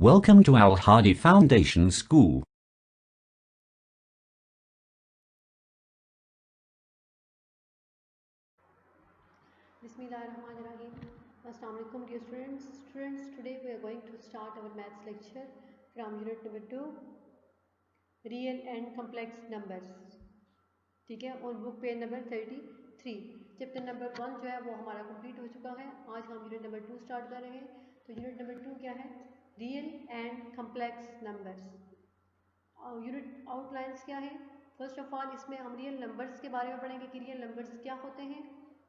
Welcome to Al Hadi Foundation School. Bismillahirrahmanirrahim. Assalamu alaikum dear students. Today we are going to start our maths lecture from unit number 2, real and complex numbers. ठीक है, और book page number 33. Chapter number 1 जो है वो हमारा complete हो चुका है. आज हम यूनिट नंबर 2 स्टार्ट कर रहे हैं. तो यूनिट नंबर 2 क्या है? Real and complex numbers. Unit outlines क्या है? फर्स्ट ऑफ ऑल इसमें हम रियल नंबर्स के बारे में पढ़ेंगे कि रियल नंबर्स क्या होते हैं.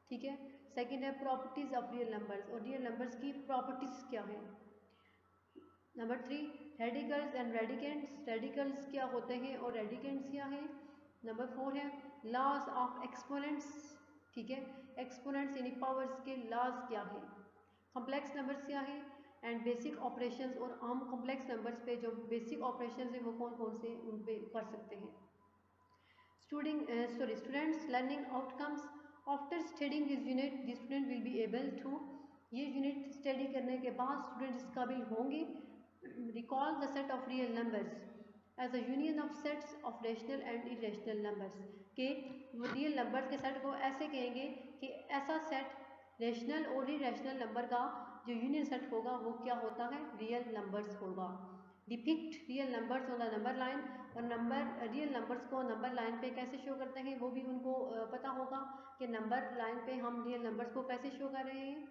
ठीक है. सेकंड है प्रॉपर्टीज ऑफ रियल नंबर्स, और रियल नंबर्स की प्रॉपर्टीज क्या है. Number 3 radicals and radicands. Radicals क्या होते हैं और रेडिकेंट्स क्या है. नंबर 4 है लॉज ऑफ एक्सपोनेंट्स. ठीक है, एक्सपोनेंट्स यानी पावर्स के लॉज क्या है. कॉम्प्लेक्स नंबर्स क्या है एंड बेसिक ऑपरेशंस, और हम कॉम्प्लेक्स नंबर्स पे जो बेसिक ऑपरेशंस हैं वो कौन कौन से उन पे कर सकते हैं. Students learning outcomes. After studying this unit the student will be able to. ये यूनिट स्टडी करने के बाद स्टूडेंट इस काबिल होंगे recall the set of real numbers as a union of sets of rational and irrational numbers. के real numbers के set को ऐसे कहेंगे कि ऐसा सेट रैशनल और इरेशनल नंबर का जो यूनियन सेट होगा वो क्या होता है, रियल नंबर्स होगा. Depict real numbers on the number line. और नंबर रियल नंबर्स को नंबर लाइन पे कैसे शो करते हैं वो भी उनको पता होगा कि नंबर लाइन पे हम रियल नंबर्स को कैसे शो कर रहे हैं.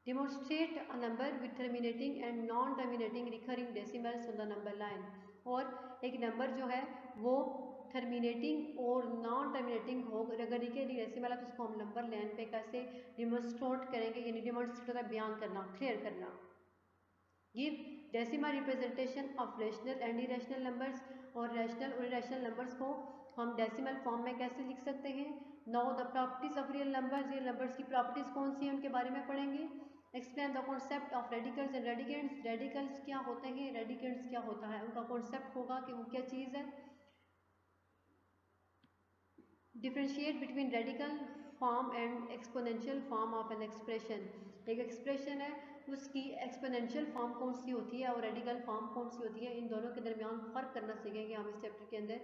Demonstrate a number with terminating and non terminating recurring decimals on the number line. और एक नंबर जो है वो टर्मिनेटिंग और नॉन टर्मिनेटिंग हो अगर रिकरिंग डेसिमल है तो उसको हम नंबर लाइन पे कैसे डिमोन्स्ट्रेट करेंगे, यानी डिमोन्स्ट्रेट का बयान करना, क्लियर करना. Give decimal representation of rational and irrational numbers. और रैशनल और इरेशनल नंबर्स को हम डेसिमल फॉर्म में कैसे लिख सकते हैं. Now the properties of real numbers. Real numbers की प्रॉपर्टीज कौन सी हैं उनके बारे में पढ़ेंगे. Explain the concept of radicals and radicands. Radicals क्या होते हैं, रेडिकेंट्स क्या होता है, उनका कॉन्सेप्ट होगा कि वो क्या चीज़ है. Differentiate between radical form and exponential form of an expression. एक एक्सप्रेशन है उसकी एक्सपोनेंशियल फॉर्म कौन सी होती है और रेडिकल फॉर्म कौन सी होती है, इन दोनों के दरमियान फ़र्क करना सीखेंगे हम इस चैप्टर के अंदर.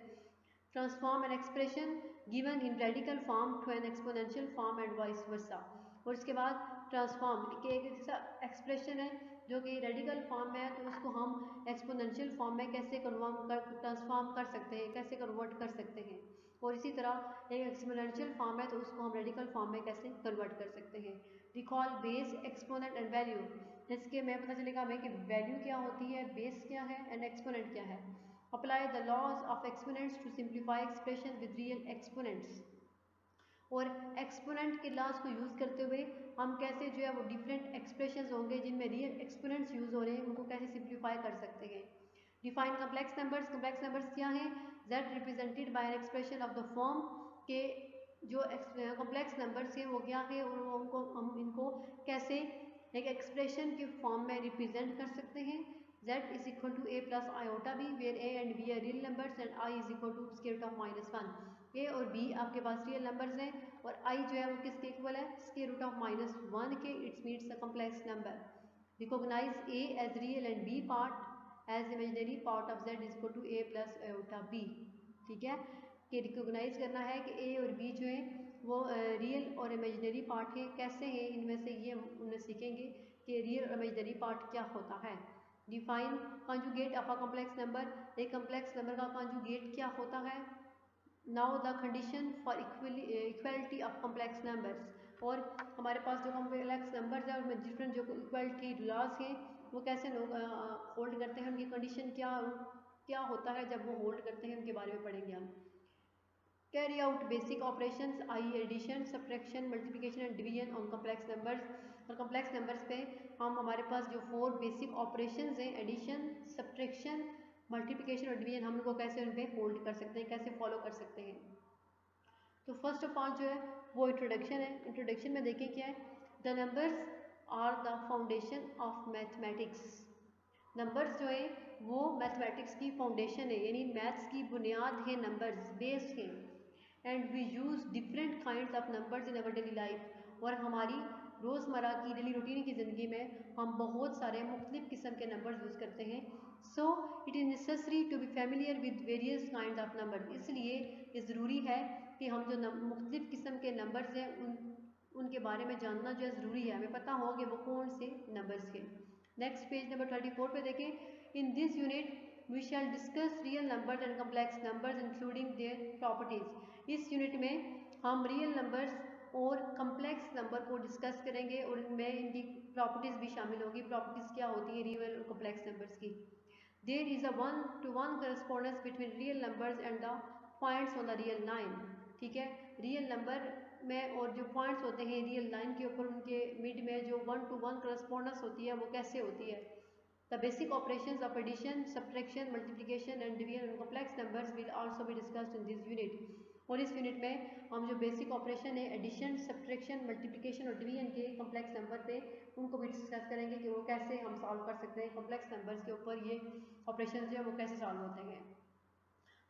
Transform an expression given in radical form to an exponential form and vice versa. और इसके बाद ट्रांसफॉर्म के एक ऐसा एक्सप्रेशन है जो कि रेडिकल फॉर्म में है तो उसको हम एक्सपोनेंशियल फॉर्म में कैसे ट्रांसफॉर्म कर सकते हैं, कैसे कन्वर्ट कर सकते हैं. और इसी तरह एक एक्सपोनेंशियल फॉर्म है तो उसको हम रेडिकल फॉर्म में कैसे कन्वर्ट कर सकते हैं. Recall base, exponent and value. इसके में पता चलेगा हमें कि वैल्यू क्या होती है, बेस क्या है एंड एक्सपोनेंट क्या है. Apply the laws of exponents to simplify expression with real exponents. और एक्सपोनेंट के लॉज को यूज़ करते हुए हम कैसे जो है वो डिफरेंट एक्सप्रेशंस होंगे जिनमें रियल एक्सपोनेंट्स यूज़ हो रहे हैं उनको कैसे सिंप्लीफाई कर सकते हैं. Define complex numbers. Complex numbers क्या हैं. z represented by an expression of the form के जो कम्प्लेक्स नंबर्स हैं वो क्या है और उनको हम इनको कैसे एक एक्सप्रेशन के फॉर्म में रिप्रेजेंट कर सकते हैं. z is equal to a plus iota b where a and b are real numbers and i is equal to square root of -1. a और b आपके पास रियल नंबर्स हैं और i जो है वो किसके इक्वल है, स्क्वायर रूट ऑफ -1 के. It's means a complex number. Recognise a as real and b part as imaginary part of z is equal to a plus iota b. ठीक है, कि रिकोगनाइज करना है कि a और b जो है वो रियल और इमेजनरी पार्ट है. कैसे हैं इनमें से ये हम उन्हें सीखेंगे कि रियल और इमेजनरी पार्ट क्या होता है. Define conjugate of a complex number. एक कॉम्प्लेक्स नंबर का कॉन्जुगेट क्या होता है. Now the condition for equality of complex numbers. और हमारे पास जो कॉम्प्लेक्स नंबर्स है उनमें डिफरेंट जो इक्वलिटी लॉज हैं वो कैसे लोग होल्ड करते हैं, उनकी कंडीशन क्या क्या होता है जब वो होल्ड करते हैं, उनके बारे में पढ़ेंगे हम. Carry out basic operations i addition, subtraction, multiplication and division on complex numbers. और कॉम्प्लेक्स नंबर्स पे हम हमारे पास जो 4 बेसिक ऑपरेशंस हैं एडिशन, सब्ट्रैक्शन, मल्टीप्लिकेशन और डिवीजन, हम उनको कैसे उन पर होल्ड कर सकते हैं, कैसे फॉलो कर सकते हैं. तो फर्स्ट ऑफ ऑल जो है वो इंट्रोडक्शन है. इंट्रोडक्शन में देखें क्या है. The numbers are the foundation of mathematics. Numbers जो है वो मैथमेटिक्स की फाउंडेशन है, यानी मैथ्स की बुनियाद है, नंबर्स बेस हैं. And we use different kinds of numbers in our daily life. और हमारी रोज़मर्रा की डेली रूटीन की ज़िंदगी में हम बहुत सारे मुख्तलिफ़ किस्म के नंबर्स यूज़ करते हैं। So it is necessary to be familiar with various kind of number. इसलिए ये ज़रूरी है कि हम जो मुख्तलिफ़ किस्म के नंबर्स हैं उनके बारे में जानना जो है ज़रूरी है, हमें पता हो कि वो कौन से नंबर्स के। नेक्स्ट पेज नंबर 34 पे देखें। In this unit we shall discuss real numbers and complex numbers including their properties. इस यूनिट में हम रियल नंबर्स और कम्प्लेक्स नंबर को डिस्कस करेंगे और इनमें इनकी प्रॉपर्टीज़ भी शामिल होगी। प्रॉपर्टीज़ क्या होती है रियल और कम्प्लेक्स नंबर्स की। There is a 1-to-1 correspondence between real numbers and the points on the real line. ठीक है, रियल नंबर में और जो पॉइंट्स होते हैं रियल लाइन के ऊपर उनके मिड में जो 1-to-1 करस्पॉन्डेंस होती है वो कैसे होती है। The basic operations of addition, subtraction, multiplication and division and complex numbers will also be discussed in this unit. और इस यूनिट में हम जो बेसिक ऑपरेशन है एडिशन, सब्ट्रैक्शन, मल्टीप्लिकेशन और डिवीजन के कॉम्प्लेक्स नंबर पे उनको भी डिस्कस करेंगे कि वो कैसे हम सॉल्व कर सकते हैं। कॉम्प्लेक्स नंबर्स के ऊपर ये ऑपरेशन जो है वो कैसे सॉल्व होते हैं।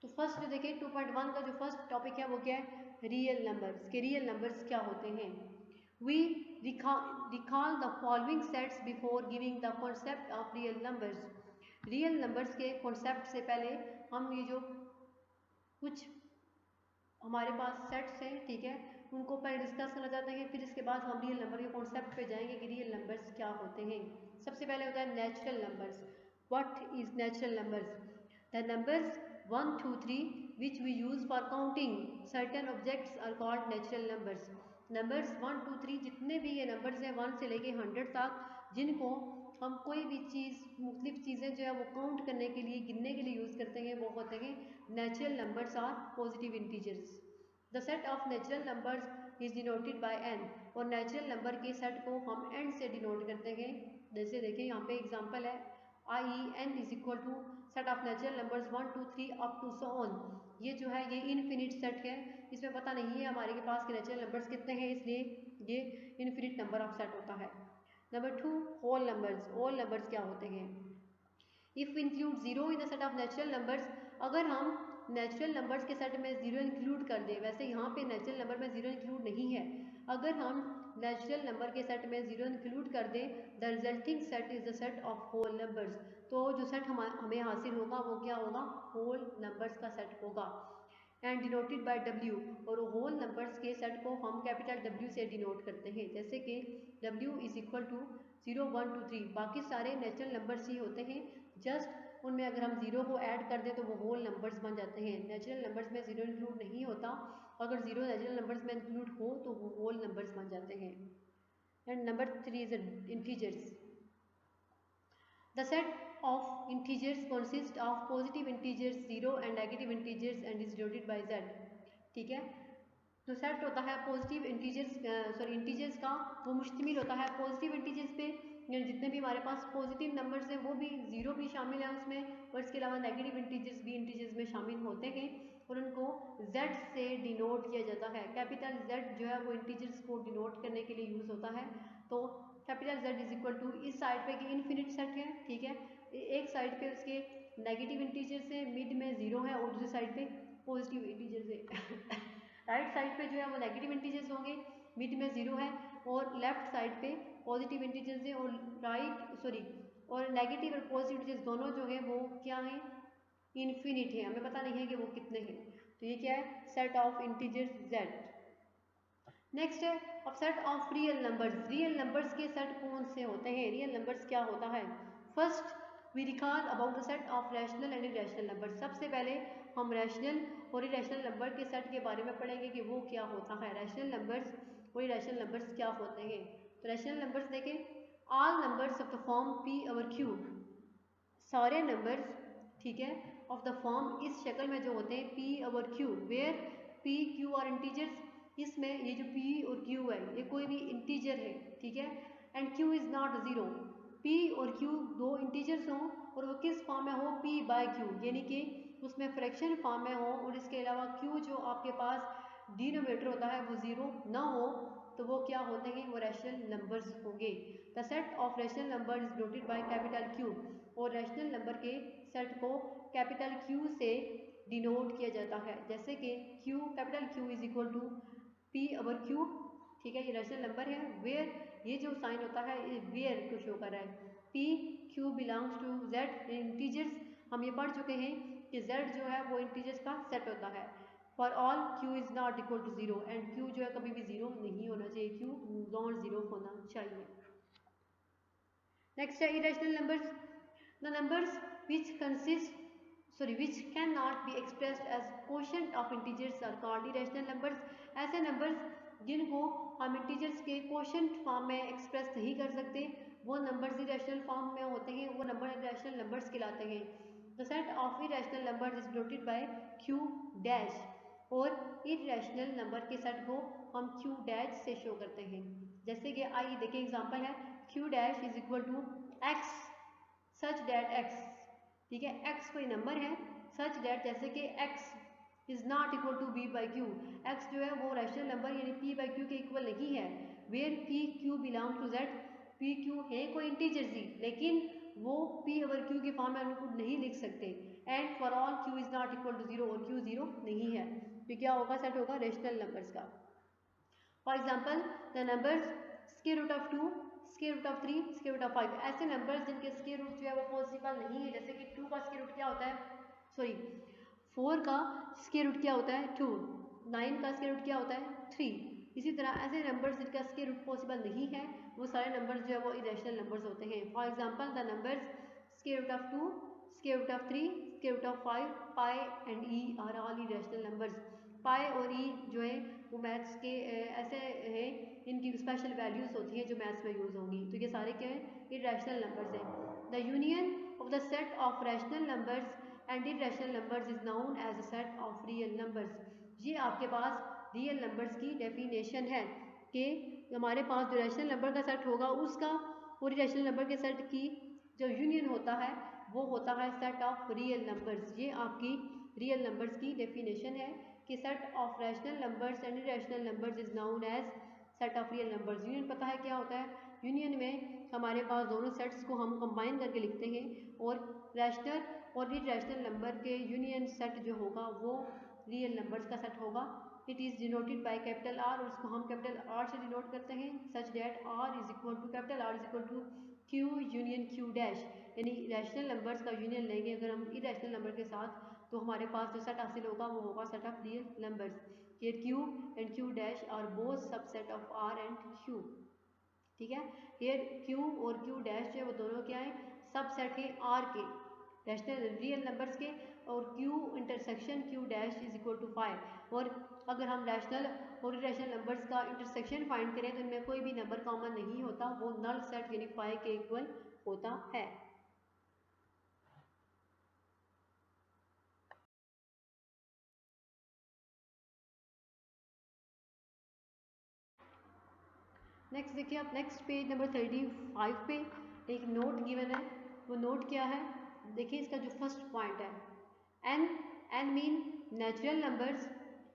तो फर्स्ट जो देखिए 2.1 का जो फर्स्ट टॉपिक है वो क्या है, रियल नंबर्स के रियल नंबर्स क्या होते हैं। We recall the following sets before giving the concept of real numbers. Real numbers के कॉन्सेप्ट से पहले हम ये जो कुछ हमारे पास सेट्स हैं, ठीक है, उनको पहले डिस्कस करना चाहते हैं, फिर इसके बाद हम रियल नंबर के कॉन्सेप्ट पे जाएंगे कि रियल नंबर्स क्या होते हैं। सबसे पहले होता है natural numbers. What is natural numbers? The numbers 1, 2, 3 which we use for counting certain objects are called natural numbers। Numbers 1, 2, 3 जितने भी ये नंबर्स हैं 1 से लेके 100 तक, जिनको हम कोई भी चीज़ मुख्तलिफ चीज़ें जो है वो काउंट करने के लिए गिनने के लिए यूज़ करते हैं, वो होते हैं नेचुरल नंबर्स और positive integers. The set of natural numbers is denoted bye n। और नेचुरल नंबर के सेट को हम n से डिनोट करते हैं। जैसे देखें यहाँ पे एग्जांपल है i.e. n is equal to set of natural numbers 1, 2, 3 up to so on. ये जो है ये इनफिनिट सेट है, इसमें पता नहीं है हमारे के पास के नेचुरल नंबर्स कितने हैं, इसलिए ये इनफिनिट नंबर ऑफ सेट होता है। Number 2 whole numbers. Whole numbers क्या होते हैं? If include zero in the set of natural numbers. अगर हम नेचुरल नंबर्स के सेट में जीरो इंक्लूड कर दें, वैसे यहाँ पे नेचुरल नंबर में जीरो इंक्लूड नहीं है, अगर हम नेचुरल नंबर के सेट में जीरो इंक्लूड कर दें, the resulting set is the set of whole numbers. तो जो सेट हमें हासिल होगा वो क्या होगा, होल नंबर्स का सेट होगा। And denoted by W। और होल नंबर्स के सेट को हम कैपिटल W से डिनोट करते हैं, जैसे कि W इज इक्वल टू 0, 1, 2, 3। बाकी सारे नेचुरल नंबर्स ही होते हैं, जस्ट उनमें अगर हम जीरो को ऐड कर दें तो वो होल नंबर्स बन जाते हैं। नेचुरल नंबर्स में जीरो इंक्लूड नहीं होता, अगर जीरो नेचुरल नंबर्स में इंक्लूड हो तो वो होल नंबर्स बन जाते हैं। And number 3 is integers. The set of integers consist of positive integers 0 and negative integers and is denoted by z। ठीक है, जो सेट होता है पॉजिटिव इंटीजर्स का, वो मुश्तमिल होता है पॉजिटिव इंटीजर्स पे, जितने भी हमारे पास पॉजिटिव नंबर्स हैं वो भी जीरो भी शामिल है उसमें, और इसके अलावा नेगेटिव इंटीजर्स भी इंटीजर्स में शामिल होते हैं, और उनको z से डिनोट किया जाता है। कैपिटल Z जो है वो इंटीजर्स को डिनोट करने के लिए यूज़ होता है। तो capital Z is equal to, इस साइड पे कि इनफिनिट सेट है, ठीक है, एक साइड पे उसके नेगेटिव इंटीजर्स है, मिड में जीरो है, और दूसरी साइड पे पॉजिटिव इंटीजर्स है। राइट साइड पे जो है वो नेगेटिव इंटीजर्स होंगे, मिड में जीरो है, और लेफ्ट साइड पे पॉजिटिव इंटीजर्स है, और नेगेटिव और पॉजिटिव इंटीजर्स दोनों जो है वो क्या है, इनफिनिट है, हमें पता नहीं है कि वो कितने हैं। तो ये क्या है, set of integers Z। Next है अब set of real numbers. Real numbers के सेट कौन से होते हैं, रियल नंबर्स क्या होता है? First we recall about the set of rational and irrational number. सबसे पहले हम रैशनल और इरेशनल नंबर के सेट के बारे में पढ़ेंगे कि वो क्या होता है, रैशनल नंबर्स और इरेशनल नंबर्स क्या होते हैं। तो रैशनल नंबर्स देखें, all numbers of the form P over Q। सारे नंबर्स, ठीक है, ऑफ द फॉर्म इस शक्ल में जो होते हैं P over Q, where P, Q और इंटीजर्स। इसमें ये जो P और Q है ये कोई भी इंटीजर है, ठीक है, and Q is not zero. P और Q दो इंटीजर्स हों और वो किस फॉर्म में हो, P बाय Q, यानी कि उसमें फ्रैक्शन फॉर्म में हो, और इसके अलावा Q जो आपके पास डिनोमिनेटर होता है वो ज़ीरो ना हो, तो वो क्या होते हैं, वो रैशनल नंबर्स होंगे। The set of rational number is denoted by capital Q। और रैशनल नंबर के सेट को कैपिटल Q से डिनोट किया जाता है, जैसे कि Q, capital Q is equal to P over Q, ठीक है, ये रैशनल नंबर है, वेयर ये जो साइन होता है ये वेयर को शो कर रहा है। P Q belongs to Z integers, हम ये पढ़ चुके हैं कि जेड जो है वो इंटीजर्स का सेट होता है। For all Q is not equal to zero, and Q जो है कभी भी जीरो नहीं होना चाहिए, क्यू नॉट जीरो होना चाहिए। नेक्स्ट है irrational numbers. The numbers which cannot be expressed as quotient of integers are called irrational numbers। ऐसे नंबर्स जिनको हम इंटीजर्स के क्वोशंट फॉर्म में एक्सप्रेस नहीं कर सकते वो नंबर्स इरेशनल फॉर्म में होते हैं, वो नंबर इरेशनल नंबर्स कहलाते हैं। The set of irrational numbers is denoted bye Q dash, और इरेशनल नंबर के सेट को हम क्यू डैश से शो करते हैं। जैसे कि आइए देखिए एग्जांपल है, Q dash is equal to X such that X, ठीक है, x कोई नंबर है सच डैट जैसे कि x is not equal to b by Q, x जो है वो रैशनल नंबर यानी p बाई क्यू के इक्वल नहीं है। Where p q belong to z, p q है कोई इंटीजर ही लेकिन वो p ओवर q के फॉर्म में उनको नहीं लिख सकते। And for all q is not equal to zero, और q जीरो नहीं है, तो क्या होगा सेट होगा रैशनल नंबर्स का। For example the numbers square root of 2, square root of 3, square root of 5, ऐसे नंबर्स जिनके स्क्वायर रूट जो है वो पॉसिबल नहीं है। जैसे कि 2 का स्क्वायर रूट क्या होता है, सॉरी 4 का स्क्वायर रूट क्या होता है 2, 9 का स्क्वायर रूट क्या होता है 3। इसी तरह ऐसे नंबर्स जिनका स्क्वायर रूट पॉसिबल नहीं है वो सारे नंबर्स जो है वो इरेशनल नंबर्स होते हैं। For example the numbers square root of 2, square root of 3, square root of 5, pi and E are all irrational numbers. Pi और ई जो है वो मैथ्स के ऐसे हैं इनकी स्पेशल वैल्यूज़ होती हैं जो मैथ्स में यूज़ होंगी, तो ये सारे क्या हैं इरेशनल नंबर्स हैं। The union of the set of rational numbers and irrational numbers is known as a set of real numbers. ये आपके पास रियल नंबर्स की डेफिनेशन है कि हमारे पास जो रैशनल नंबर का सेट होगा उसका और इरेशनल नंबर के सेट की जो यूनियन होता है वो होता है सेट ऑफ रियल नंबर्स। ये आपकी रियल नंबर्स की डेफिनेशन है कि set of rational numbers and irrational numbers is known as set of real numbers. Union पता है क्या होता है, यूनियन में हमारे पास दोनों सेट्स को हम कंबाइन करके लिखते हैं और रैशनल और इरेशनल नंबर के यूनियन सेट जो होगा वो रियल नंबर्स का सेट होगा। It is denoted by capital R, और उसको हम कैपिटल आर से डिनोट करते हैं such that R is equal to capital R is equal to Q union Q dash, यानी रैशनल नंबर्स का यूनियन लेंगे अगर हम इरेशनल नंबर के साथ तो हमारे पास जो सेट हासिल होगा वो होगा set of real numbers. Here Q and Q dash are both subset of R and Q, ठीक है। हियर क्यू और क्यू डैश जो है वो दोनों क्या है सबसेट है आर के रैशनल रियल नंबर्स के, और Q intersection Q dash is equal to 5। और अगर हम रैशनल और इरेशनल नंबर्स का इंटरसेक्शन फाइंड करें तो इनमें कोई भी नंबर कॉमन नहीं होता, वो नल सेट यानी 5 के इक्वल होता है। नेक्स्ट देखिए आप नेक्स्ट पेज नंबर 35 पे एक नोट गिवन है, वो नोट क्या है देखिए इसका जो फर्स्ट पॉइंट है N, N mean natural numbers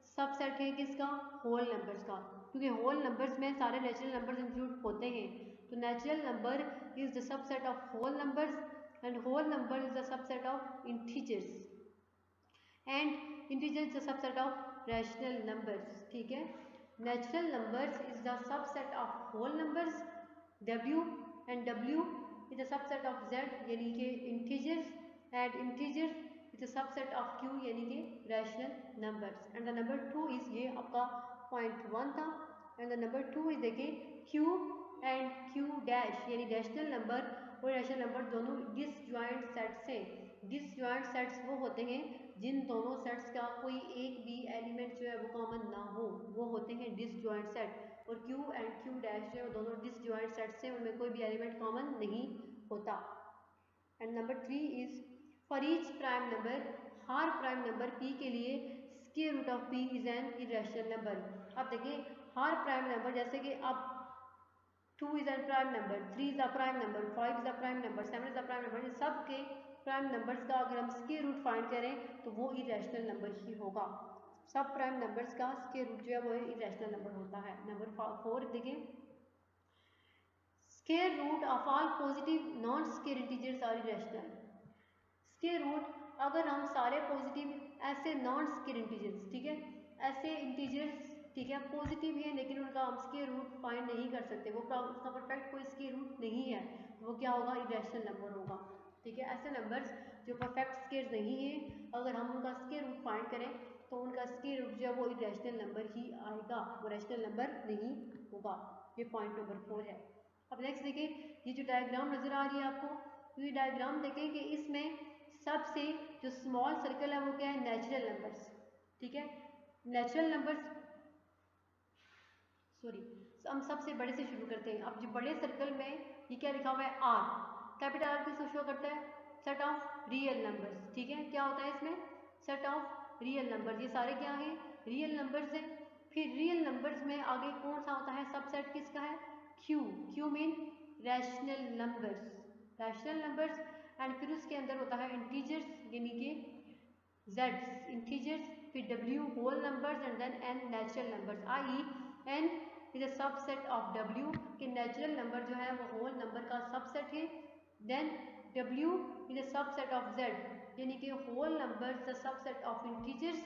subset है किसका होल नंबर्स का, क्योंकि होल नंबर्स में सारे नेचुरल नंबर्स इंक्लूड होते हैं। तो natural number is the subset of whole numbers and whole number is the subset of integers and integer is the subset of rational numbers, ठीक है। Natural numbers is the subset of whole numbers W, and W is a subset of Z यानी कि integers, and integers is a subset of Q यानी कि rational numbers। and the number 2 is ये आपका point 1 था, and the number 2 is देखिए Q and Q dash यानी rational number और rational number दोनों disjoint sets हैं। disjoint sets वो होते हैं जिन दोनों सेट्स का कोई एक भी एलिमेंट जो है वो कॉमन ना हो, वो होते हैं डिसजॉइंट सेट। और Q एंड Q डैश जो है वो दोनों डिसजॉइंट सेट्स हैं, उनमें कोई भी एलिमेंट कॉमन नहीं होता। And number 3 is for each prime number, हर प्राइम नंबर P के लिए square root of P is an irrational number. अब देखिए हर प्राइम नंबर जैसे कि अब 2 is an prime number, 3 is a prime number, 5 is a prime number, 7 is a prime number, इन सब के प्राइम नंबर्स का अगर हम स्क्वायर रूट फाइंड करें तो वो इरेशनल नंबर ही होगा। सब प्राइम नंबर्स का स्क्वायर रूट जो है वो इरेशनल नंबर होता है। नंबर 4 देखें square root of all positive non square integers are irrational. Square root अगर हम सारे पॉजिटिव ऐसे नॉन स्क्वायर इंटीजर्स, ठीक है, ऐसे इंटीजर्स ठीक है, पॉजिटिव है लेकिन उनका हम स्क्वायर रूट फाइंड नहीं कर सकते, वो उसका परफेक्ट कोई स्क्वायर रूट नहीं है, तो वो क्या होगा, इरेशनल नंबर होगा। ठीक है, ऐसे नंबर्स जो परफेक्ट स्क्वायर नहीं है, अगर हम उनका स्क्वायर रूट फाइंड करें तो उनका स्क्वायर रूट जो है वो इरेशनल नंबर ही आएगा, वो रैशनल नंबर नहीं होगा। ये पॉइंट नंबर 4 है। अब नेक्स्ट देखिए, ये जो डायग्राम नजर आ रही है आपको, तो ये डायग्राम देखें कि इसमें सबसे जो स्मॉल सर्कल है वो क्या है, नेचुरल नंबर्स। ठीक है, नेचुरल नंबर्स, सॉरी, हम सबसे बड़े से शुरू करते हैं। अब जो बड़े सर्कल में ये क्या लिखा हुआ है, आर, कैपिटल आर किसको शो करता है, सेट ऑफ रियल नंबर्स। ठीक है, क्या होता है इसमें, सेट ऑफ रियल नंबर्स, ये सारे क्या हैं, रियल नंबर्स हैं। फिर रियल नंबर्स में आगे कौन सा होता है, सबसेट किसका है, Q, Q mean rational numbers, rational numbers. And फिर उसके अंदर होता है इंटीजर्स, यानी कि जेड्स इंटीजर्स, फिर W whole numbers and then N natural numbers, I N is a subset of W, कि नेचुरल नंबर जो है वो होल नंबर का सबसेट है। Then W is a subset of Z, यानी कि whole number the subset of integers.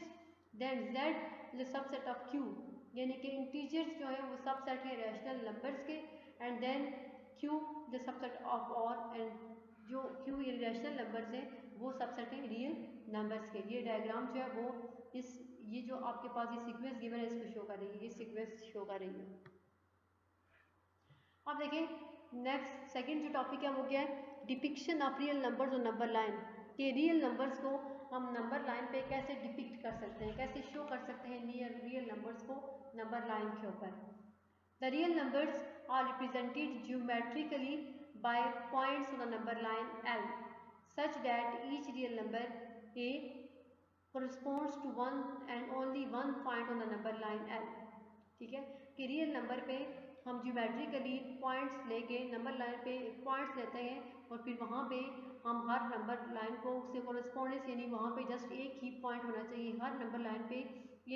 Then Z is a subset of Q, यानी कि इंटीजर्स जो है वो सबसेट है रैशनल नंबर्स के। And then Q the subset of और, एंड जो क्यू ये रैशनल नंबर्स हैं वो सबसेट है रियल नंबर्स के। ये डायग्राम जो है वो इस, ये जो आपके पास ये सीक्वेंस गिवन है इसको शो कर रही है, ये सीक्वेंस शो कर रही है। अब देखें नेक्स्ट सेकंड जो टॉपिक है वो क्या है, डिपिक्शन ऑफ रियल नंबर्स और नंबर लाइन, के रियल नंबर्स को हम नंबर लाइन पे कैसे डिपिक्ट कर सकते हैं, कैसे शो कर सकते हैं नियर रियल नंबर्स को नंबर लाइन के ऊपर। The real numbers are represented geometrically by points on the number line L such that each real number A corresponds to one and only one point on the number line L। ठीक है, कि real number पे हम geometrically points लेके number line पे points लेते हैं और फिर वहाँ पे हम हर नंबर लाइन को उससे कॉरेस्पॉन्डेंस, यानी वहाँ पे जस्ट एक ही पॉइंट होना चाहिए, हर नंबर लाइन पे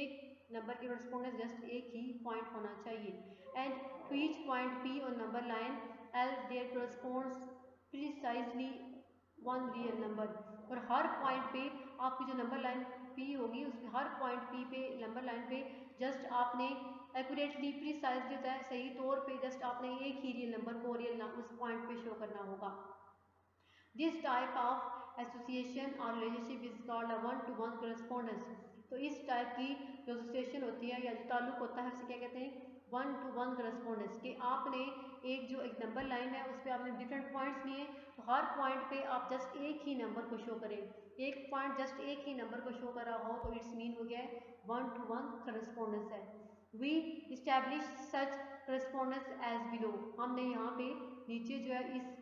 एक नंबर के कॉरेस्पॉन्डेंस जस्ट एक ही पॉइंट होना चाहिए। And to each point P on number line L there corresponds precisely one real number, और हर पॉइंट पे आपकी जो नंबर लाइन P होगी उसमें हर पॉइंट P पे नंबर लाइन पे जस्ट आपने एक्यूरेटली प्रिसाइजली होता है सही तौर पे जस्ट आपने एक ही रियल नंबर को रियल उस पॉइंट पे शो करना होगा। दिस टाइप ऑफ एसोसिएशन और relationship is called a one to one correspondence. तो इस टाइप की जो एसोसिएशन होती है या जो ताल्लुक होता है उसे क्या कहते हैं, वन टू वन कॉरेस्पॉन्डेंस, कि आपने एक नंबर लाइन है उस पर आपने डिफरेंट पॉइंट्स लिए, तो हर पॉइंट पे आप जस्ट एक ही नंबर को शो करें, एक पॉइंट जस्ट एक ही नंबर को शो कर रहा हो तो इट्स मीन हो गया है वन टू वन कॉरेस्पॉन्डेंस है। We establish such correspondence as below, हमने यहाँ पे नीचे जो है इस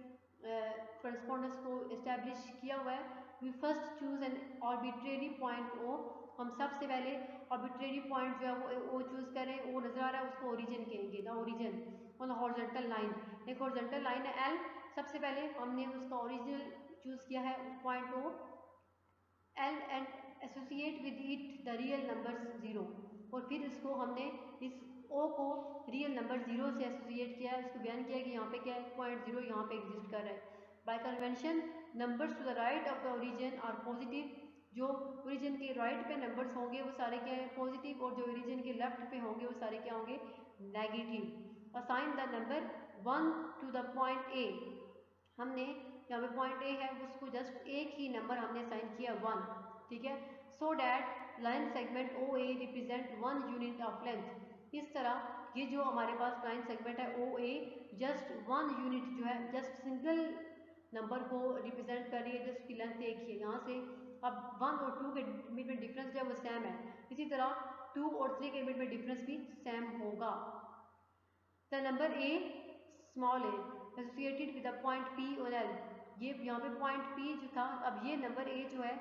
कॉरेस्पॉन्डेंस को इस्टेब्लिश किया हुआ है। We first choose an arbitrary point O, हम सबसे पहले आर्बिट्रेरी पॉइंट जो है वो चूज़ करें, वो नज़र आ रहा है उसको ओरिजिन कहेंगे, ना ओरिजिन ऑन हॉरिजॉन्टल लाइन, एक हॉरिजॉन्टल लाइन है एल, सबसे पहले हमने उसका ओरिजिनल चूज़ किया है point O L and associate with it the real number 0, और फिर इसको हमने इस ओ को रियल नंबर 0 से एसोसिएट किया है, उसको बयान किया कि यहाँ पे क्या है पॉइंट 0 यहाँ पे एग्जिस्ट कर रहा है। By convention numbers to the right of the origin are positive, जो ओरिजिन के राइट पे नंबर्स होंगे वो सारे क्या है पॉजिटिव, और जो ओरिजिन के लेफ्ट पे होंगे वो सारे क्या होंगे negative. Assign the number 1 to the point A, हमने यहाँ पे पॉइंट ए है उसको जस्ट एक ही नंबर हमने असाइन किया 1, ठीक है। So that line segment O A represent 1 unit of length, इस तरह ये जो हमारे पास लाइन सेगमेंट है ओ ए जस्ट 1 यूनिट जो है जस्ट सिंगल नंबर को रिप्रेजेंट कर रही है, जस्ट की लेंथ एक ही है यहाँ से। अब 1 और 2 के बीच में डिफरेंस जो है वो सेम है, इसी तरह 2 और 3 के बीच में डिफरेंस भी सेम होगा। The number A small A associated with the point P और एल, ये यहाँ पे पॉइंट पी जो था, अब ये नंबर ए जो है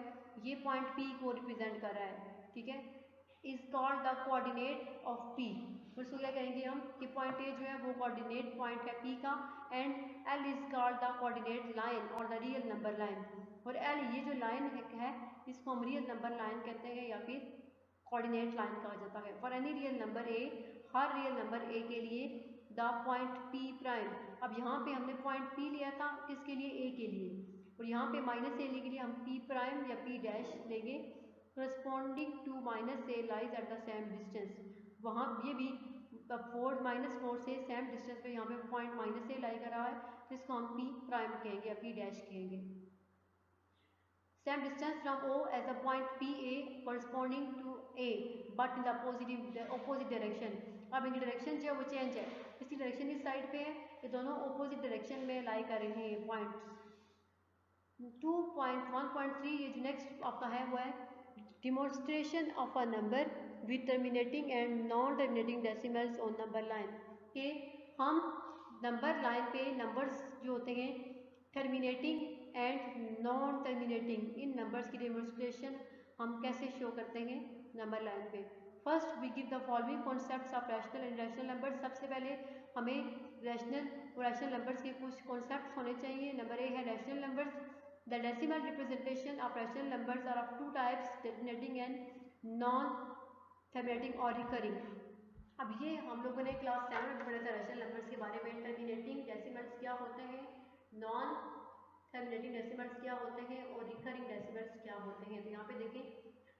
ये पॉइंट पी को रिप्रेजेंट कर रहा है, ठीक है। Is called the coordinate of P, उसको क्या कहेंगे हम कि पॉइंट ए जो है वो कोऑर्डिनेट पॉइंट है पी का, and L is called the coordinate line और द रियल नंबर लाइन, और एल ये जो लाइन है इसको हम रियल नंबर लाइन कहते हैं या फिर कोऑर्डिनेट लाइन कहा जाता है। For any real number A, her real number A के लिए द पॉइंट पी प्राइम, अब यहाँ पे हमने पॉइंट पी लिया था किसके लिए ए के लिए, और यहाँ पे माइनस ए के लिए हम पी प्राइम या पी डैश लेंगे, corresponding to minus a lies at the same distance, वहाँ ये भी 4 -4 से सेम डिस्टेंस पे यहाँ पे पॉइंट माइनस ए लाई कर रहा है, तो इसको हम पी प्राइम कहेंगे या पी डैश कहेंगे। Same distance from O as the point PA corresponding to A but in the opposite direction। अब इनकी डायरेक्शन जो है वो चेंज है, इसकी डायरेक्शन इस साइड पे है, ये दोनों ऑपोजिट डायरेक्शन में लाई कर रहे हैं पॉइंट्स। 2.1.3 ये जो नेक्स्ट आपका है वो है demonstration of a number with terminating and non terminating decimals on number line. के हम नंबर लाइन पे नंबर्स जो होते हैं टर्मिनेटिंग एंड नॉन टर्मिनेटिंग, इन नंबर्स की डेमोन्स्ट्रेशन हम कैसे शो करते हैं नंबर लाइन पे। First we give the following concepts of rational and irrational numbers. सबसे पहले हमें रैशनल और इरेशनल नंबर्स के कुछ कॉन्सेप्ट्स होने चाहिए। नंबर ए है rational numbers. The decimal representation of rational numbers are of two types, terminating and non terminating और रिकरिंग। अब ये हम लोगों ने क्लास 7 में पढ़ा था रैशनल नंबर्स के बारे में, टर्मिनेटिंग डेसिमल्स क्या होते हैं, नॉन टर्मिनेटिंग डेसिमल्स क्या होते हैं और रिकरिंग डेसिमल्स क्या होते हैं। तो यहाँ पे देखें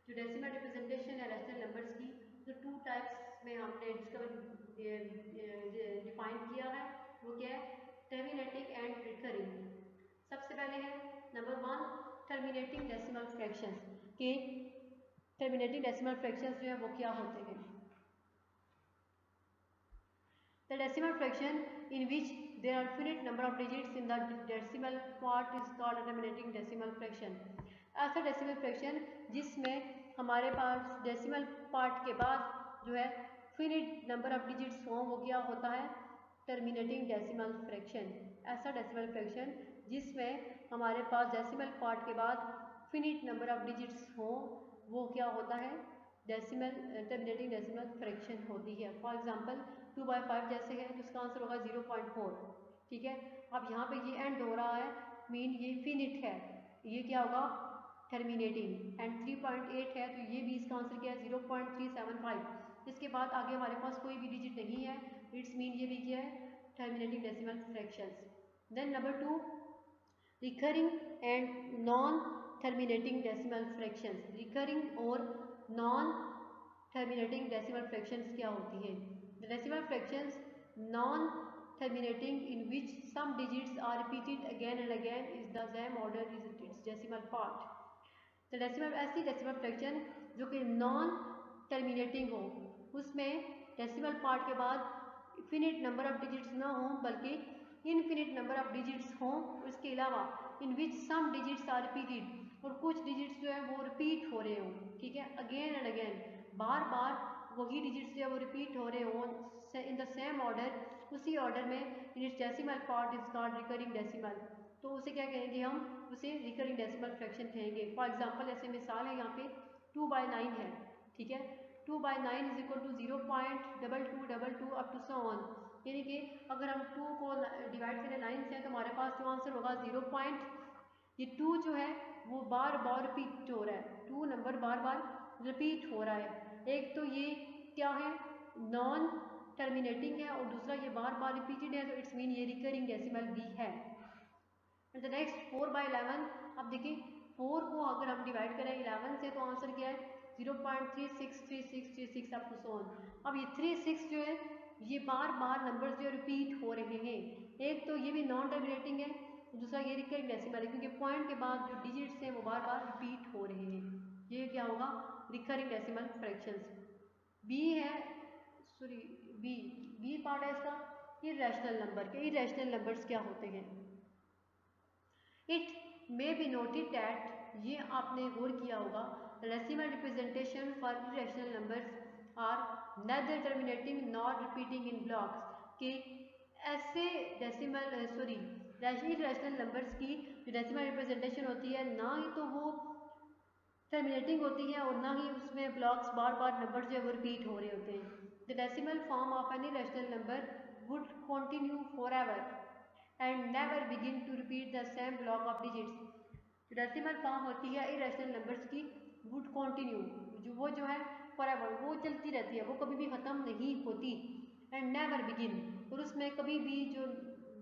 जो डेसिमल रिप्रेजेंटेशन है रैशनल नंबर्स की, जो टू टाइप्स में हमने डिफाइन किया है, वो क्या है, टर्मिनेटिंग एंड रिकरिंग। सबसे पहले है नंबर 1 टर्मिनेटिंग डेसिमल फ्रैक्शंस। के टर्मिनेटिंग डेसिमल फ्रैक्शंस जो है वो क्या होते हैं। The decimal fraction in which there are finite number of digits in the decimal part is called a terminating decimal fraction। ऐसा डेसिमल फ्रैक्शन जिसमें हमारे पास डेसिमल पार्ट के बाद जो है फिनिट नंबर ऑफ डिजिट्स हों, वो क्या होता है, टर्मिनेटिंग डेसिमल फ्रैक्शन। ऐसा डेसिमल फ्रैक्शन जिसमें हमारे पास डेसिमल पार्ट के बाद फिनिट नंबर ऑफ डिजिट्स हों, वो क्या होता है, डेसिमल टर्मिनेटिंग डेसिमल फ्रैक्शन होती है। फॉर एग्जांपल 2/5 जैसे है तो इसका आंसर होगा 0.4। ठीक है, अब यहाँ पे ये एंड हो रहा है, मीन ये फिनिट है, ये क्या होगा, टर्मिनेटिंग। एंड 3.8 है तो ये भी इसका आंसर क्या है, 0.375। इसके बाद आगे हमारे पास कोई भी डिजिट नहीं है, इट्स मीन ये भी क्या है, terminating decimal fractions. Then number 2 recurring and non terminating decimal fractions. Recurring और नॉन टर्मिनेटिंग डेसिमल फ्रैक्शंस क्या होती है। The decimal fractions non terminating in which some digits are repeated again and again is the same order is its decimal part. The decimal ऐसी decimal fraction जो कि non terminating हो, उसमें decimal part के बाद फिनिट नंबर ऑफ डिजिट्स ना हो बल्कि इनफिनिट नंबर ऑफ डिजिट्स हों। इसके अलावा इन which some digits are repeated, और कुछ डिजिट्स जो है वो रिपीट हो रहे हों, ठीक है, अगेन एंड अगेन, बार बार वही डिजिट्स जो है वो रिपीट हो रहे हों इन द सेम ऑर्डर, उसी ऑर्डर में, in its decimal part is called recurring decimal. तो उसे क्या कहेंगे हम, उसे रिकरिंग डेसिमल फ्रैक्शन कहेंगे। फॉर एग्जांपल ऐसे मिसाल है यहाँ पे 2/9 है, ठीक है, 2/9 is equal to 0.2222 up to so on. यानी कि अगर हम 2 को डिवाइड करें 9 से तो हमारे पास जो आंसर होगा 0. ये 2 जो है वो बार बार रिपीट हो रहा है, 2 नंबर बार बार रिपीट हो रहा है। एक तो ये क्या है, नॉन टर्मिनेटिंग है, और दूसरा ये बार बार रिपीटेड है, तो इट्स मीन ये रिकरिंग डेसिमल भी है। The next 4/11। अब देखिए 4 को अगर हम डिवाइड करें 11 से तो आंसर क्या है, 0.363636 अप टू सो ऑन। अब ये 36 जो है ये बार बार नंबर्स जो रिपीट हो रहे हैं। एक तो ये भी नॉन टर्मिनेटिंग है, दूसरा ये रिकरिंग डेसिमल है, क्योंकि पॉइंट के बाद जो डिजिट्स हैं वो बार बार रिपीट हो रहे हैं। ये क्या होगा, रिकरिंग डेसिमल फ्रैक्शंस। बी है, सॉरी बी पार्ट है इसका इरेशनल नंबर के। इरेशनल नंबर्स क्या होते हैं। It may be noted that, ये आपने गौर किया होगा, decimal representation for irrational numbers are neither terminating not repeating in blocks. के ऐसे डेसिमल इरेशनल नंबर्स की जो डेसिमल रिप्रेजेंटेशन होती है, ना ही तो वो टर्मिनेटिंग होती है और ना ही उसमें ब्लॉक्स बार बार नंबर जो है वो रिपीट हो रहे होते हैं। The decimal form of any rational number would continue forever and never begin to repeat the same block of digits. Decimal form होती है इरेशनल नंबर्स की, वुड कंटिन्यू, वो जो है फॉरएवर, वो चलती रहती है, वो कभी भी ख़त्म नहीं होती। एंड नेवर बिगिन, और उसमें कभी भी जो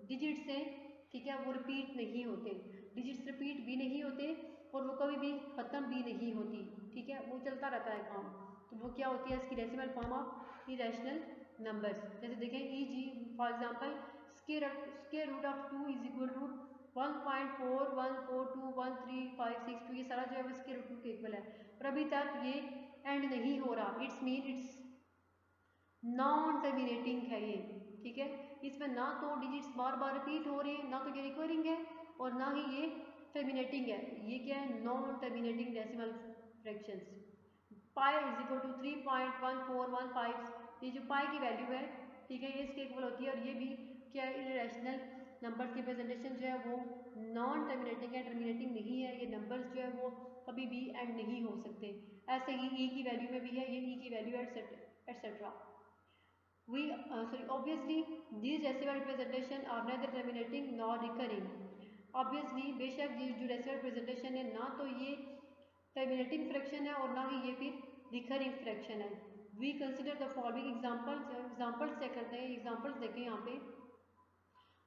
डिजिट्स हैं, ठीक है, वो रिपीट नहीं होते, डिजिट्स रिपीट भी नहीं होते और वो कभी भी ख़त्म भी नहीं होती, ठीक है, वो चलता रहता है काम। तो वो क्या होती है इसकी decimal form of irrational numbers. जैसे देखें e g. For example square root of 2 is equal to 1.41421356, ये सारा जो है वो स्क्वायर रूट 2 के इक्वल है और अभी तक ये एंड नहीं हो रहा। It's mean it's non terminating है ये, ठीक है। इसमें ना तो डिजिट्स बार बार रिपीट हो रहे हैं, ना तो ये रिकरिंग है और ना ही ये टर्मिनेटिंग है। ये क्या है? Non terminating decimal fractions. Pi is equal to 3.1415, ये जो पाई की वैल्यू है, ठीक है, ये इसके इक्वल होती है और ये भी क्या है? इरेशनल नंबर की प्रेजेंटेशन जो है वो नॉन टर्मिनेटिंग है, टर्मिनेटिंग नहीं है। ये नंबर्स जो है वो कभी भी एंड नहीं हो सकते। ऐसे ही ई की वैल्यू में भी है, ये ई की value etcetera. Obviously these decimal representation are neither terminating nor recurring. Obviously बेशक ये जो decimal representation है ना तो ये terminating fraction है और ना ही ये फिर recurring fraction है। We consider the following examples check करते हैं। examples देखें यहाँ पे।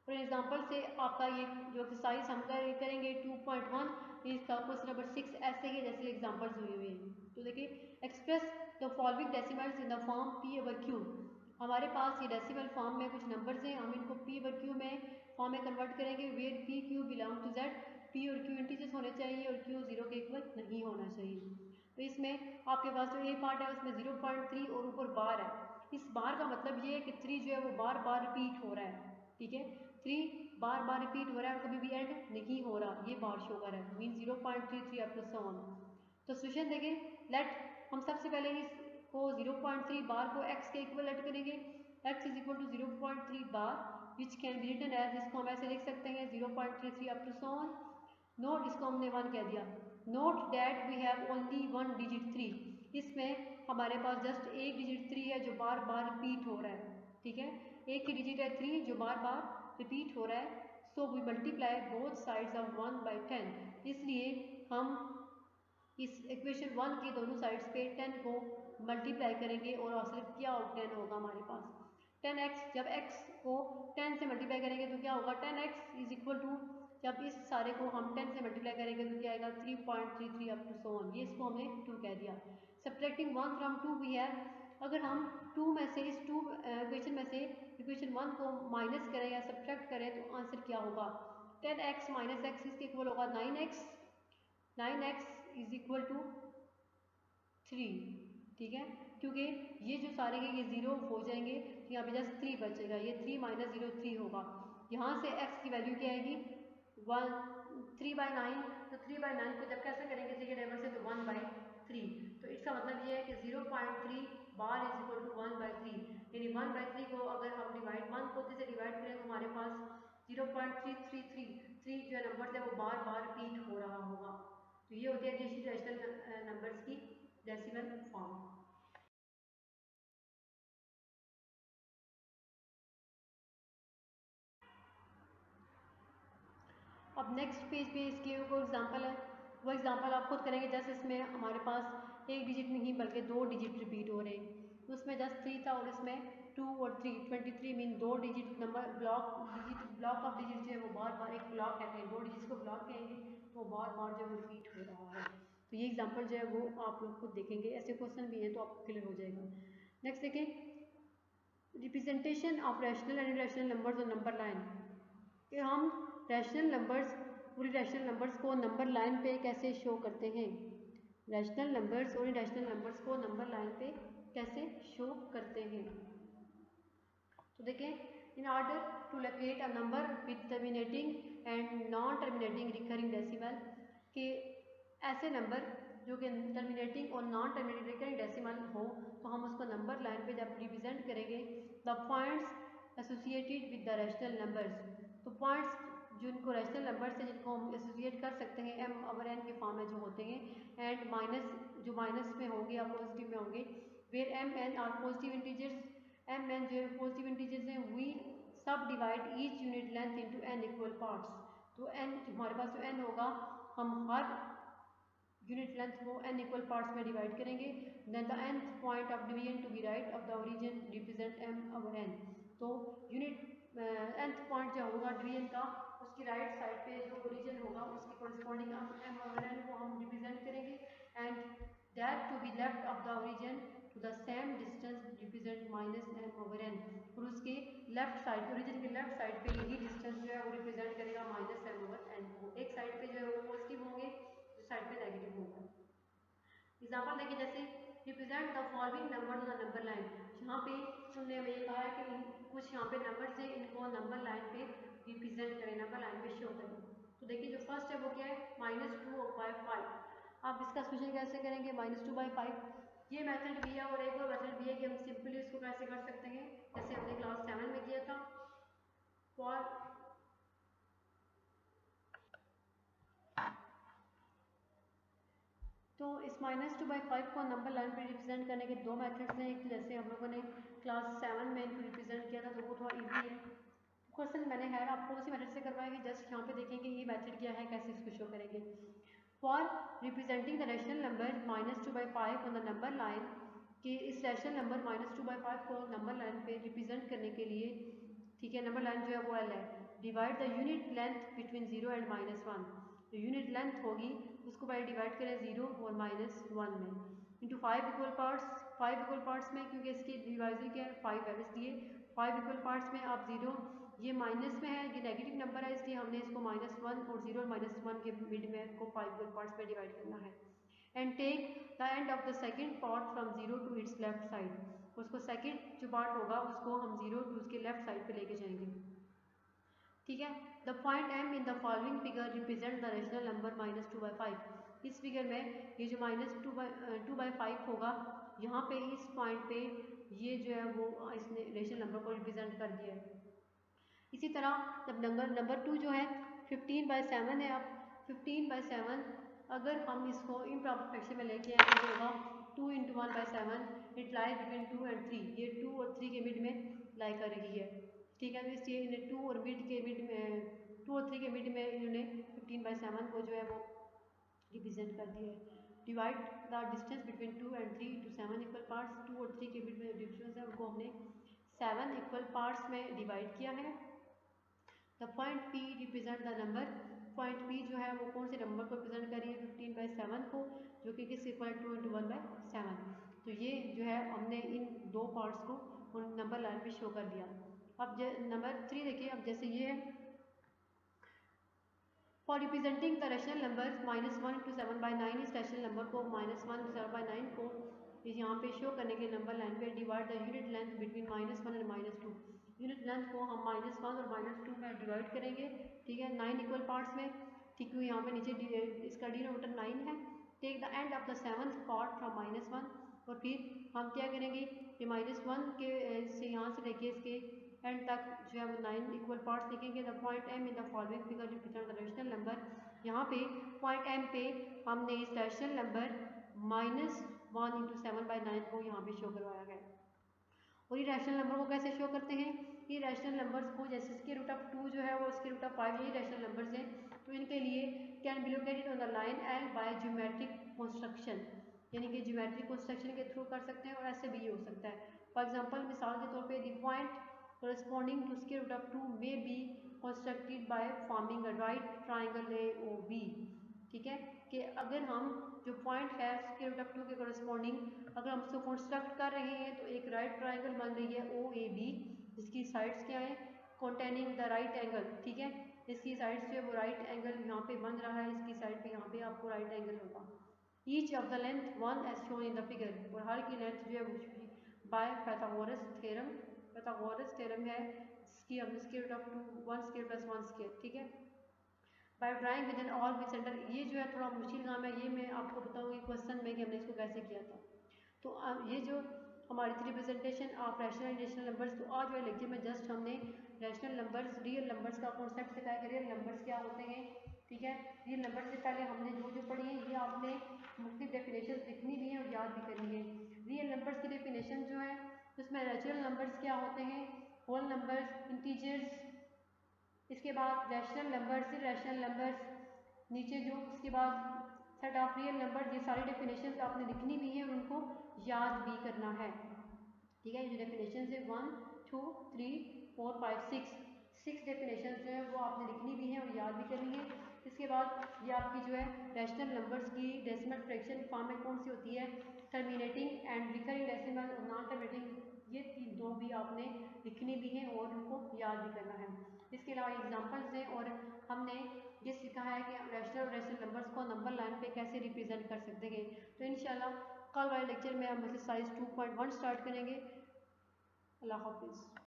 फॉर एग्जाम्पल से आपका ये जो एक्सरसाइज हम करेंगे 2.1, इसका क्वेश्चन नंबर 6 ऐसे ही जैसे एग्जाम्पल्स हुए हुए हैं। तो देखिए, express the following decimals in the form P over Q. हमारे पास ये डेसिमल फॉर्म में कुछ नंबर्स हैं, हम इनको पी ओवर क्यू में फॉर्म में कन्वर्ट करेंगे। Where P Q belong to Z, P और क्यू इंटीजर्स होने चाहिए और क्यू 0 के इक्वल नहीं होना चाहिए। तो इसमें आपके पास जो ए पार्ट है उसमें 0.3 और ऊपर बार है। इस बार का मतलब ये है कि 3 जो है वो बार बार रिपीट हो रहा है, ठीक है। 3 बार बार रिपीट हो रहा है और कभी भी एंड नहीं हो रहा, ये बार शो कर रहा है, mean 0.33 up to so on. तो सोल्यूशन देखें, लेट हम सबसे पहले इसको 0.3 बार को x के इक्वल लेट करेंगे। x is equal to 0.3 bar which can be written as, इसको हम ऐसे लिख सकते हैं 0.33 up to so on. Note, इसको हमने 1 कह दिया। Note that we have only 1 digit 3, इसमें हमारे पास जस्ट एक डिजिट 3 है जो बार बार रिपीट हो रहा है, ठीक है। एक ही डिजिट है 3 जो बार बार रिपीट हो रहा है। So we multiply both sides of 1 by 10, इसलिए हम इस इक्वेशन 1 की दोनों साइड्स पे 10 को मल्टीप्लाई करेंगे और आंसर क्या हो 10 होगा हमारे पास 10x। जब x को 10 से मल्टीप्लाई करेंगे तो क्या होगा 10x इज इक्वल टू, जब इस सारे को हम 10 से मल्टीप्लाई करेंगे तो क्या आएगा 3.33 अप टू सो ऑन। ये इसको हमने 2 कह दिया। सब्ट्रैक्टिंग 1 फ्रॉम 2 वी हैव, अगर हम 2 में से इस 2 इक्वेशन में से इक्वेशन 1 को माइनस करें या सब्ट्रैक्ट करें तो आंसर क्या होगा 10x माइनस x, इसके इक्वल होगा 9x। 9x is equal to 3, ठीक है, क्योंकि ये जो सारे हैं ये 0 हो जाएंगे तो यहाँ पे जस्ट 3 बचेगा, ये 3 माइनस 0 3 होगा। यहाँ से x की वैल्यू क्या आएगी 3/9, तो 3/9 को जब कैसे करेंगे इसी के टेबल से तो 1/3, तो इसका मतलब ये है कि 0.3 बार इज इक्वल टू 1/3, यानी 1/3 को अगर हम डिवाइड 1 को 3 से डिवाइड करें तो हमारे पास 0.333 जो नंबर है वो बार बार रिपीट हो रहा होगा। तो ये होती है रैशनल नंबर्स की डेसिमल फॉर्म। अब नेक्स्ट पेज पे इसके कोई एग्जांपल है, वो एग्जांपल आप खुद करेंगे। जैसे इसमें हमारे पास एक डिजिट नहीं बल्कि 2 डिजिट रिपीट हो रहे हैं, तो उसमें जस्ट 3 था और इसमें 2 और 3 23 mean 2 digit number block of digit जो है वो बार बार, एक ब्लॉक कहते हैं 2 डिजिट्स को ब्लॉक कहेंगे, तो बार बार जो है रिपीट हो रहा है। तो ये एग्जाम्पल जो है वो आप लोग खुद देखेंगे, ऐसे क्वेश्चन भी हैं तो आपको क्लियर हो जाएगा। नेक्स्ट देखें, representation of rational and irrational numbers और नंबर लाइन, कि हम रैशनल नंबर्स, पूरी रैशनल नंबर्स को नंबर लाइन पे कैसे शो करते हैं। रैशनल नंबर्स और इरेशनल नंबर्स को नंबर लाइन पे कैसे शो करते हैं। तो देखें, in order to locate a number with terminating and non terminating recurring decimal, के ऐसे नंबर जो कि टर्मिनेटिंग और नॉन टर्मिनेटिंग रिकरिंग डेसिमल हो तो हम उसको नंबर लाइन पे जब रिप्रेजेंट करेंगे the points associated with the rational numbers, तो पॉइंट्स जिनको रैशनल नंबर से जिनको हम एसोसिएट कर सकते हैं एम ओवर एन के फॉर्म में जो होते हैं, एंड माइनस जो माइनस में होंगे या पॉजिटिव में होंगे, where m n are positive integers, m n जो पॉजिटिव इंटीजर्स हैं, we subdivide each unit length into n equal parts. तो एन हमारे पास जो एन होगा हम हर यूनिट लेंथ को n इक्वल पार्ट्स में डिवाइड करेंगे। Then the nth point of division to be right of the origin represent m over n, तो यूनिट nth पॉइंट जो होगा डिवीजन का उसकी राइट साइड पे जो ओरिजिन होगा उसकी कोरिस्पॉन्डिंग m ओवर n को हम रिप्रेजेंट करेंगे, and that to be left of the origin the same distance represent minus m over n, और उसके लेफ्ट साइड, ओरिजिन के लेफ्ट साइड पे यही डिस्टेंस जो है वो रिप्रेजेंट करेगा माइनस एम ओवर एन को। एक साइड पे जो है वो पॉजिटिव होंगे, दूसरी साइड पे नेगेटिव होगा। एग्जाम्पल देखिए, जैसे represent the following number on the number line, यहाँ पे हमने हमें कहा है कि कुछ यहाँ पे नंबर है, इनको नंबर लाइन पे रिप्रेजेंट करें, नंबर लाइन पे शो करें। तो देखिए जो फर्स्ट है वो क्या है, -2/5। आप इसका सॉल्यूशन कैसे करेंगे, -2/5। ये मेथड भी है, और एक और मेथड भी है कि हम सिंपली इसको कैसे कर सकते हैं, जैसे हमने क्लास 7 में किया था। फॉर तो इस -2/5 को नंबर लाइन पे रिप्रेजेंट करने के दो मेथड्स हैं। एक तो जैसे हम लोगों ने क्लास 7 में इनको रिप्रेजेंट किया था, तो वो थोड़ा इजी है। क्वेश्चन मैंने है आपको उसी मेथड से करवाएंगे, जस्ट यहाँ पे देखेंगे ये मेथड क्या है, कैसे इसको शो करेंगे। For representing the rational number -2/5 on the number line, कि इस रैशनल नंबर -2/5 को नंबर लाइन पे रिप्रेजेंट करने के लिए, ठीक है, नंबर लाइन जो है वो एल है। Divide the unit length between 0 and -1, जो यूनिट लेंथ होगी उसको बाय डिवाइड करें 0 और -1 में, into 5 equal parts. 5 equal parts में, क्योंकि इसकी डिवाइजर क्या है 5 है, इसलिए 5 इक्वल पार्ट्स में आप 0, ये माइनस में है, ये नेगेटिव नंबर है, इसलिए हमने इसको -1 और 0 और -1 के मिड में को 5 इक्वल पार्ट्स में डिवाइड करना है। And take the end of the second part from 0 to its left side, उसको सेकेंड जो पार्ट होगा उसको हम 0 टू उसके लेफ्ट साइड पे लेके जाएंगे, ठीक है। The point m in the following figure represent the rational number -2/5। इस फिगर में ये जो -2/5 होगा, यहाँ पे इस पॉइंट पे ये जो है वो इसने रेशनल नंबर को रिप्रेजेंट कर दिया है। इसी तरह जब नंबर 2 जो है 15/7 है, अब 15/7 अगर हम इसको इम्प्रॉपर फ्रैक्शन में लेके आए तो होगा 2 × 1/7, इट लाइज बिटवीन 2 एंड 3, ये 2 और 3 के मिड में लाई कर रही है, ठीक है। तो इसलिए इन्हें 2 और 3 के मिड में इन्होंने 15/7 को जो है वो रिप्रेजेंट कर दिया है। Divide the distance between 2 and 3 into 7 equal parts, 2 और 3 के मिड में डिस्टेंस है उनको हमने 7 इक्वल पार्ट्स में डिवाइड किया है। The point P represent the number, point P जो है वो कौन से नंबर को रिप्रेजेंट कर रही है, 15/7 को, जो कि किस इक्वल 2 × 1/7। तो ये जो है हमने इन दो पार्ट्स को उन नंबर लाइन पे शो कर दिया। अब नंबर 3 देखिए, अब जैसे ये है, for representing the rational number -1 × 7/9, इस रैशनल नंबर को -1 × 7/9 को यहाँ पे शो करने के नंबर लाइन पे divide the unit length between -1 and -2, unit length को हम -1 और -2 में डिवाइड करेंगे, ठीक है, 9 इक्वल पार्ट्स में, ठीक है। यहाँ पे नीचे इसका डिनोमिनेटर 9 है। Take the end of the seventh part from -1, और फिर हम क्या करेंगे कि -1 के से यहाँ से लेके इसके एंड तक जो है वो 9 इक्वल पार्ट्स लिखेंगे। The point m in the following figure represent the rational number, यहाँ पे पॉइंट एम पे हमने इस रैशनल नंबर -1 × 7/9 को यहाँ पे शो करवाया गया। और ये रैशनल नंबर को कैसे शो करते हैं, ये रैशनल नंबर्स को जैसे √2 जो है वो √5, यही रैशनल नंबर्स हैं, तो इनके लिए can be located on the line L by geometric construction, यानी कि ज्योमेट्रिक कंस्ट्रक्शन के थ्रू कर सकते हैं, और ऐसे भी हो सकता है। फॉर एग्जांपल मिसाल के तौर पे the point corresponding to √2 may be constructed by forming a right triangle AOB, ठीक है, कि अगर हम जो पॉइंट है √2 के corresponding अगर हम उसको कंस्ट्रक्ट कर रहे हैं तो एक राइट ट्राइंगल बन रही है OAB, जिसकी साइड्स क्या है, containing the right angle, ठीक है, इसकी साइड्स जो है वो राइट एंगल यहाँ पे बन रहा है, इसकी साइड पे यहाँ पे आपको राइट एंगल होगा। Each of the length 1 as shown in the figure, और हर की लेंथ जो है by Pythagoras theorem, Pythagoras theorem है जिसकी हमने √2 1² + 1², ठीक है। By drawing with an all with centre, ये जो है थोड़ा मुश्किल काम है, ये मैं आपको बताऊंगी क्वेश्चन में कि हमने इसको कैसे किया था। तो ये जो हमारी थी representation of rational and irrational numbers, तो आज वाले लेक्चर में जस्ट हमने रैशनल नंबर्स, रियल नंबर्स का कॉन्सेप्ट सिखाया कि रियल नंबर्स क्या होते हैं, ठीक है। रियल नंबर से पहले हमने जो पढ़ी है ये आपने मुख्तलिफ डेफिनेशन लिखनी भी है और याद भी करनी है। रियल नंबर्स की डेफिनेशन जो है उसमें नेचुरल नंबर्स क्या होते हैं, होल नंबर्स, इंटीजर्स, इसके बाद रैशनल नंबर्स, इरैशनल नंबर्स, नीचे जो उसके बाद सेट ऑफ रियल नंबर, ये सारी डेफिनेशन आपने लिखनी भी है और उनको याद भी करना है, ठीक है। ये डेफिनेशन है 1 2 3 4 5 6 डेफिनेशन जो है वो आपने लिखनी भी है और याद भी करनी है। इसके बाद ये आपकी जो है रैशनल नंबर्स की डेसिमल फ्रैक्शन फॉर्म में कौन सी होती है, टर्मिनेटिंग एंड रिकरिंग डेसिमल और नॉन टर्मिनेटिंग, ये दो भी आपने लिखनी भी है और उनको याद भी करना है। इसके अलावा एग्जांपल्स हैं और हमने ये सीखा है कि रैशनल और रैशनल नंबर्स को नंबर लाइन पे कैसे रिप्रेजेंट कर सकते हैं। तो इंशाल्लाह कल वाले लेक्चर में हम एक्सरसाइज 2.1 स्टार्ट करेंगे। अल्लाह हाफिज़।